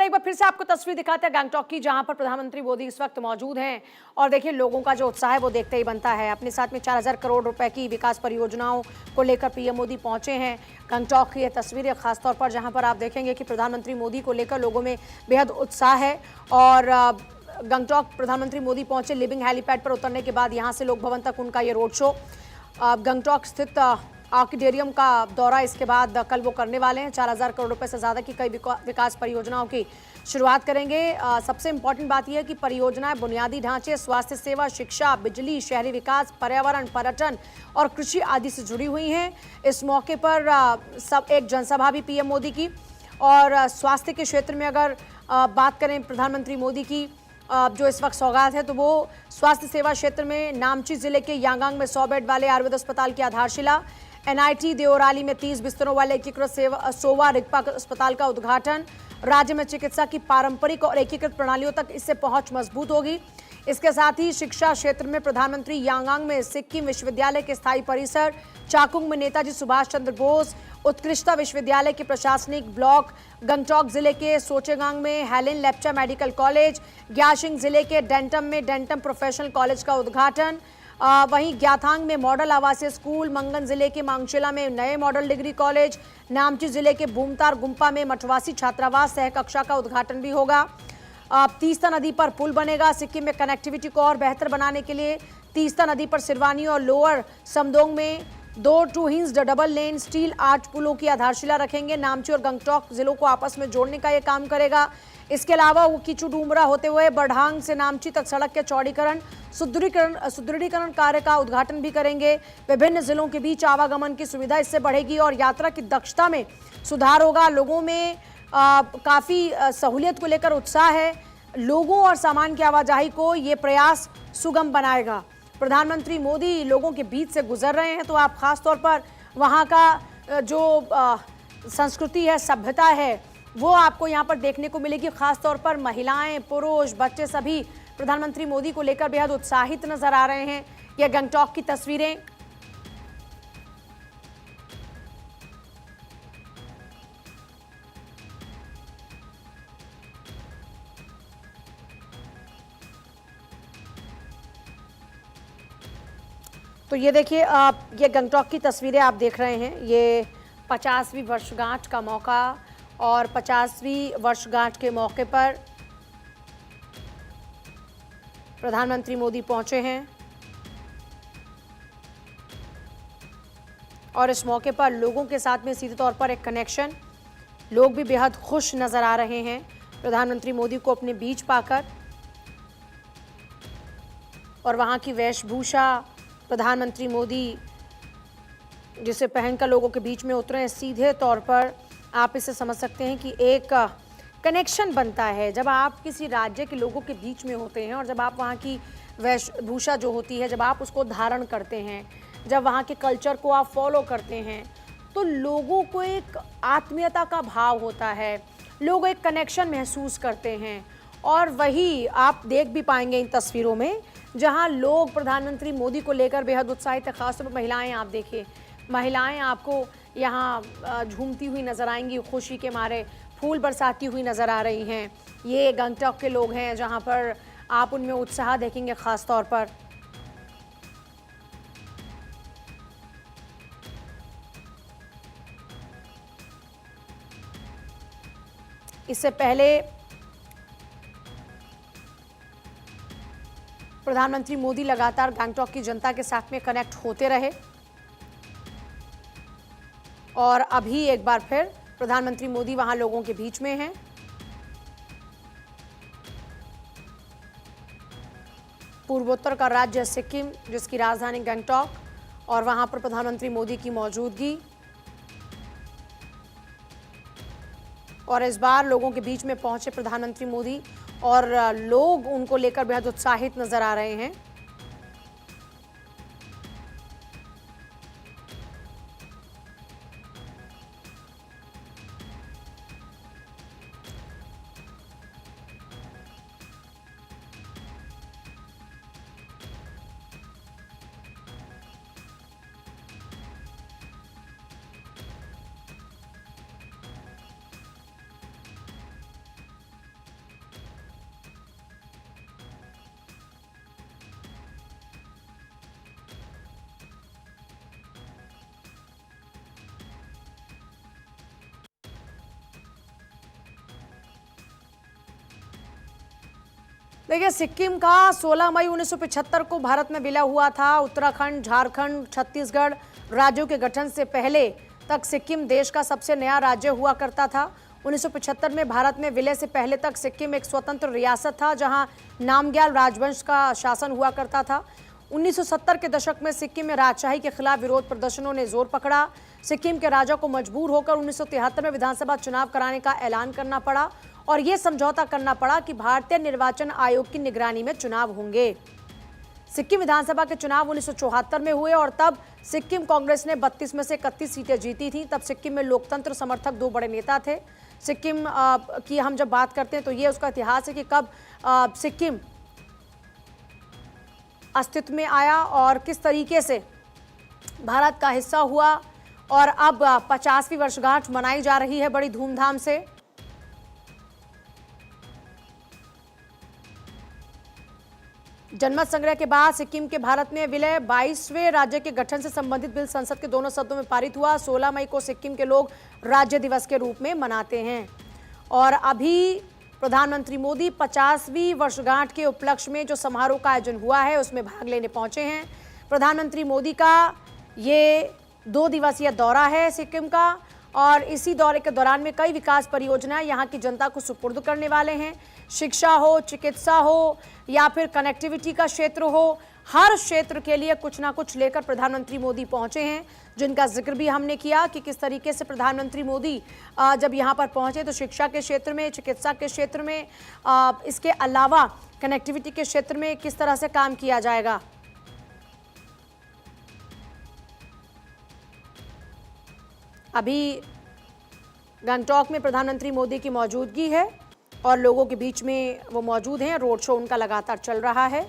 एक बार फिर से आपको तस्वीर दिखाते हैं गैंगटॉक की, जहां पर प्रधानमंत्री मोदी इस वक्त मौजूद हैं। और देखिए, लोगों का जो उत्साह है वो देखते ही बनता है। अपने साथ में 4,000 करोड़ रुपए की विकास परियोजनाओं को लेकर पीएम मोदी पहुंचे हैं। गैंगटॉक की ये तस्वीरें खासतौर पर जहां पर आप देखेंगे कि प्रधानमंत्री मोदी को लेकर लोगों में बेहद उत्साह है। और गैंगटॉक प्रधानमंत्री मोदी पहुंचे, लिविंग हेलीपैड पर उतरने के बाद यहाँ से लोक भवन तक उनका ये रोड शो। गैंगटॉक स्थित आर्किडेरियम का दौरा इसके बाद कल वो करने वाले हैं। 4,000 करोड़ रुपए से ज़्यादा की कई विकास परियोजनाओं की शुरुआत करेंगे। सबसे इंपॉर्टेंट बात यह है कि परियोजनाएं बुनियादी ढांचे, स्वास्थ्य सेवा, शिक्षा, बिजली, शहरी विकास, पर्यावरण, पर्यटन और कृषि आदि से जुड़ी हुई हैं। इस मौके पर सब एक जनसभा भी पीएम मोदी की। और स्वास्थ्य के क्षेत्र में अगर बात करें प्रधानमंत्री मोदी की, जो इस वक्त सौगात है, तो वो स्वास्थ्य सेवा क्षेत्र में नामची जिले के यांगांग में 100 बेड वाले आयुर्वेद अस्पताल की आधारशिला, एनआईटी देओराली में 30 बिस्तरों वाले एकीकृत सोवा रिगपा अस्पताल का उद्घाटन। राज्य में चिकित्सा की पारंपरिक और एकीकृत प्रणालियों तक इससे पहुंच मजबूत होगी। इसके साथ ही शिक्षा क्षेत्र में प्रधानमंत्री यांगांग में सिक्किम विश्वविद्यालय के स्थायी परिसर, चाकुंग में नेताजी सुभाष चंद्र बोस उत्कृष्टता विश्वविद्यालय के प्रशासनिक ब्लॉक, गंगटोक जिले के सोचेगांग में हेलेन लेप्चा मेडिकल कॉलेज, ग्याशिंग जिले के डेंटम में डेंटम प्रोफेशनल कॉलेज का उद्घाटन। वहीं ग्याथांग में मॉडल आवासीय स्कूल, मंगन जिले के मांगशिला में नए मॉडल डिग्री कॉलेज, नामची जिले के बूमतार गुम्पा में मठवासी छात्रावास सह कक्षा का उद्घाटन भी होगा। तीस्ता नदी पर पुल बनेगा। सिक्किम में कनेक्टिविटी को और बेहतर बनाने के लिए तीस्ता नदी पर सिरवानी और लोअर समदोंग में 2 two hinge double lane steel 8 पुलों की आधारशिला रखेंगे। नामची और गंगटोक जिलों को आपस में जोड़ने का यह काम करेगा। इसके अलावा वो किचू डूमरा होते हुए बढ़ांग से नामची तक सड़क के चौड़ीकरण सुदृढ़ीकरण कार्य का उद्घाटन भी करेंगे। विभिन्न जिलों के बीच आवागमन की सुविधा इससे बढ़ेगी और यात्रा की दक्षता में सुधार होगा। लोगों में काफ़ी सहूलियत को लेकर उत्साह है। लोगों और सामान की आवाजाही को ये प्रयास सुगम बनाएगा। प्रधानमंत्री मोदी लोगों के बीच से गुजर रहे हैं, तो आप खास तौर पर वहाँ का जो संस्कृति है, सभ्यता है, वो आपको यहाँ पर देखने को मिलेगी। खास तौर पर महिलाएं, पुरुष, बच्चे सभी प्रधानमंत्री मोदी को लेकर बेहद उत्साहित नजर आ रहे हैं। यह गंगटोक की तस्वीरें। तो ये देखिए, ये गंगटोक की तस्वीरें आप देख रहे हैं। ये 50वीं वर्षगांठ का मौका, और 50वीं वर्षगांठ के मौके पर प्रधानमंत्री मोदी पहुंचे हैं। और इस मौके पर लोगों के साथ में सीधे तौर पर एक कनेक्शन, लोग भी बेहद खुश नजर आ रहे हैं प्रधानमंत्री मोदी को अपने बीच पाकर। और वहां की वेशभूषा, प्रधानमंत्री मोदी जिसे पहनकर लोगों के बीच में उतरे हैं, सीधे तौर पर आप इसे समझ सकते हैं कि एक कनेक्शन बनता है जब आप किसी राज्य के लोगों के बीच में होते हैं। और जब आप वहाँ की वेशभूषा जो होती है, जब आप उसको धारण करते हैं, जब वहाँ के कल्चर को आप फॉलो करते हैं, तो लोगों को एक आत्मीयता का भाव होता है, लोग एक कनेक्शन महसूस करते हैं। और वही आप देख भी पाएंगे इन तस्वीरों में, जहाँ लोग प्रधानमंत्री मोदी को लेकर बेहद उत्साहित है। खासतौर पर महिलाएं, आप देखिए, महिलाएं आपको यहाँ झूमती हुई नजर आएंगी, खुशी के मारे फूल बरसाती हुई नजर आ रही हैं। ये गंगटोक के लोग हैं जहाँ पर आप उनमें उत्साह देखेंगे खास तौर पर। इससे पहले प्रधानमंत्री मोदी लगातार गंगटोक की जनता के साथ में कनेक्ट होते रहे, और अभी एक बार फिर प्रधानमंत्री मोदी वहां लोगों के बीच में हैं। पूर्वोत्तर का राज्य सिक्किम, जिसकी राजधानी गंगटोक, और वहां पर प्रधानमंत्री मोदी की मौजूदगी। और इस बार लोगों के बीच में पहुंचे प्रधानमंत्री मोदी, और लोग उनको लेकर बेहद उत्साहित नजर आ रहे हैं। देखिए, सिक्किम का 16 मई 1975 को भारत में विलय हुआ था। उत्तराखंड, झारखंड, छत्तीसगढ़ राज्यों के गठन से पहले तक सिक्किम देश का सबसे नया राज्य हुआ करता था। 1975 में भारत में विलय से पहले तक सिक्किम एक स्वतंत्र रियासत था, जहां नामग्याल राजवंश का शासन हुआ करता था। 1970 के दशक में सिक्किम में राजशाही के खिलाफ विरोध प्रदर्शनों ने जोर पकड़ा। सिक्किम के राजा को मजबूर होकर 1973 में विधानसभा चुनाव कराने का ऐलान करना पड़ा और यह समझौता करना पड़ा कि भारतीय निर्वाचन आयोग की निगरानी में चुनाव होंगे। सिक्किम विधानसभा के चुनाव 1974 में हुए और तब सिक्किम कांग्रेस ने 32 में से 31 सीटें जीती थी। तब सिक्किम में लोकतंत्र समर्थक दो बड़े नेता थे। सिक्किम की हम जब बात करते हैं तो ये उसका इतिहास है कि कब सिक्किम अस्तित्व में आया और किस तरीके से भारत का हिस्सा हुआ, और अब 50वीं वर्षगांठ मनाई जा रही है बड़ी धूमधाम से। जनमत संग्रह के बाद सिक्किम के भारत में विलय 22वें राज्य के गठन से संबंधित बिल संसद के दोनों सदनों में पारित हुआ। 16 मई को सिक्किम के लोग राज्य दिवस के रूप में मनाते हैं और अभी प्रधानमंत्री मोदी 50वीं वर्षगांठ के उपलक्ष्य में जो समारोह का आयोजन हुआ है उसमें भाग लेने पहुंचे हैं। प्रधानमंत्री मोदी का ये 2 दिवसीय दौरा है सिक्किम का और इसी दौरे के दौरान में कई विकास परियोजनाएं यहाँ की जनता को सुपुर्द करने वाले हैं। शिक्षा हो, चिकित्सा हो या फिर कनेक्टिविटी का क्षेत्र हो, हर क्षेत्र के लिए कुछ ना कुछ लेकर प्रधानमंत्री मोदी पहुंचे हैं, जिनका जिक्र भी हमने किया कि किस तरीके से प्रधानमंत्री मोदी जब यहां पर पहुंचे तो शिक्षा के क्षेत्र में, चिकित्सा के क्षेत्र में, इसके अलावा कनेक्टिविटी के क्षेत्र में किस तरह से काम किया जाएगा। अभी गंगटोक में प्रधानमंत्री मोदी की मौजूदगी है और लोगों के बीच में वो मौजूद हैं। रोड शो उनका लगातार चल रहा है।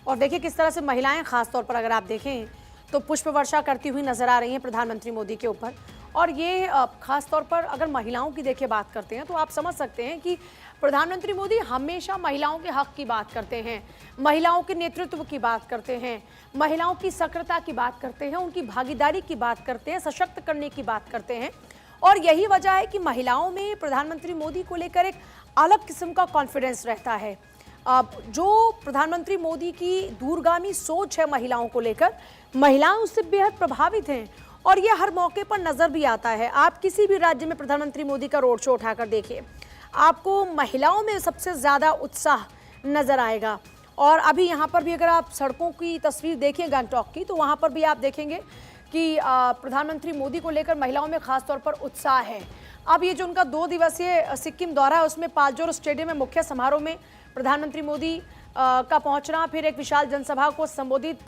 और देखिए किस तरह से महिलाएं, खासतौर पर अगर आप देखें तो पुष्प वर्षा करती हुई नजर आ रही हैं प्रधानमंत्री मोदी के ऊपर। और ये खासतौर पर अगर महिलाओं की देखिए बात करते हैं तो आप समझ सकते हैं कि प्रधानमंत्री मोदी हमेशा महिलाओं के हक की बात करते हैं, महिलाओं के नेतृत्व की बात करते हैं, महिलाओं की सक्रियता की बात करते हैं, उनकी भागीदारी की बात करते हैं, सशक्त करने की बात करते हैं। और यही वजह है कि महिलाओं में प्रधानमंत्री मोदी को लेकर एक अलग किस्म का कॉन्फिडेंस रहता है। जो प्रधानमंत्री मोदी की दूरगामी सोच है महिलाओं को लेकर, महिलाएं उससे बेहद प्रभावित हैं और ये हर मौके पर नजर भी आता है। आप किसी भी राज्य में प्रधानमंत्री मोदी का रोड शो उठाकर देखिए, आपको महिलाओं में सबसे ज्यादा उत्साह नजर आएगा। और अभी यहाँ पर भी अगर आप सड़कों की तस्वीर देखें गंगटोक की, तो वहाँ पर भी आप देखेंगे कि प्रधानमंत्री मोदी को लेकर महिलाओं में खासतौर पर उत्साह है। अब ये जो उनका 2 दिवसीय सिक्किम दौरा है उसमें पालजोर स्टेडियम में मुख्य समारोह में प्रधानमंत्री मोदी का पहुंचना, फिर एक विशाल जनसभा को संबोधित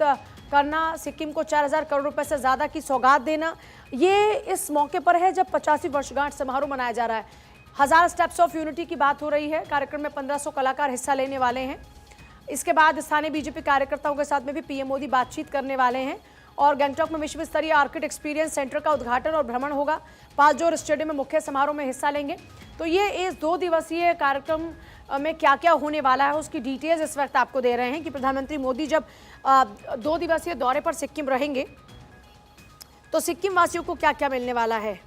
करना, सिक्किम को 4000 करोड़ रुपए से ज़्यादा की सौगात देना, ये इस मौके पर है जब 50वीं वर्षगांठ समारोह मनाया जा रहा है। 1000 स्टेप्स ऑफ यूनिटी की बात हो रही है। कार्यक्रम में 1500 कलाकार हिस्सा लेने वाले हैं। इसके बाद स्थानीय बीजेपी कार्यकर्ताओं के साथ में भी पीएम मोदी बातचीत करने वाले हैं और गंगटोक में विश्व स्तरीय आर्किड एक्सपीरियंस सेंटर का उद्घाटन और भ्रमण होगा। पालजोर स्टेडियम में मुख्य समारोह में हिस्सा लेंगे। तो ये इस 2 दिवसीय कार्यक्रम में क्या क्या होने वाला है उसकी डिटेल्स इस वक्त आपको दे रहे हैं कि प्रधानमंत्री मोदी जब 2 दिवसीय दौरे पर सिक्किम रहेंगे तो सिक्किम वासियों को क्या क्या मिलने वाला है।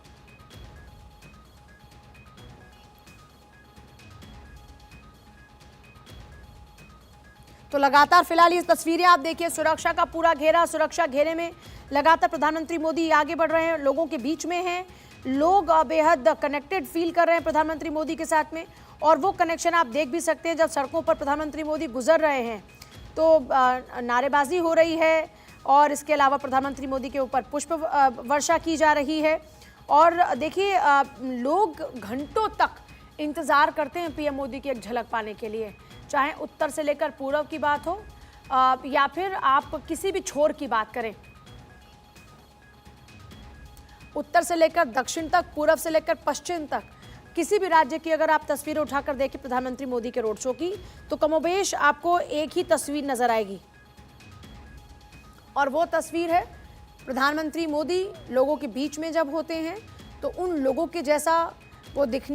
तो लगातार फिलहाल ये तस्वीरें आप देखिए, सुरक्षा का पूरा घेरा, सुरक्षा घेरे में लगातार प्रधानमंत्री मोदी आगे बढ़ रहे हैं, लोगों के बीच में हैं, लोग बेहद कनेक्टेड फील कर रहे हैं प्रधानमंत्री मोदी के साथ में। और वो कनेक्शन आप देख भी सकते हैं, जब सड़कों पर प्रधानमंत्री मोदी गुजर रहे हैं तो नारेबाजी हो रही है और इसके अलावा प्रधानमंत्री मोदी के ऊपर पुष्प वर्षा की जा रही है। और देखिए लोग घंटों तक इंतज़ार करते हैं पीएम मोदी की एक झलक पाने के लिए, चाहे उत्तर से लेकर पूर्व की बात हो या फिर आप किसी भी छोर की बात करें, उत्तर से लेकर दक्षिण तक, पूर्व से लेकर पश्चिम तक, किसी भी राज्य की अगर आप तस्वीरें उठाकर देखें प्रधानमंत्री मोदी के रोड शो की, तो कमोबेश आपको एक ही तस्वीर नजर आएगी और वो तस्वीर है प्रधानमंत्री मोदी लोगों के बीच में जब होते हैं तो उन लोगों के जैसा वो दिखने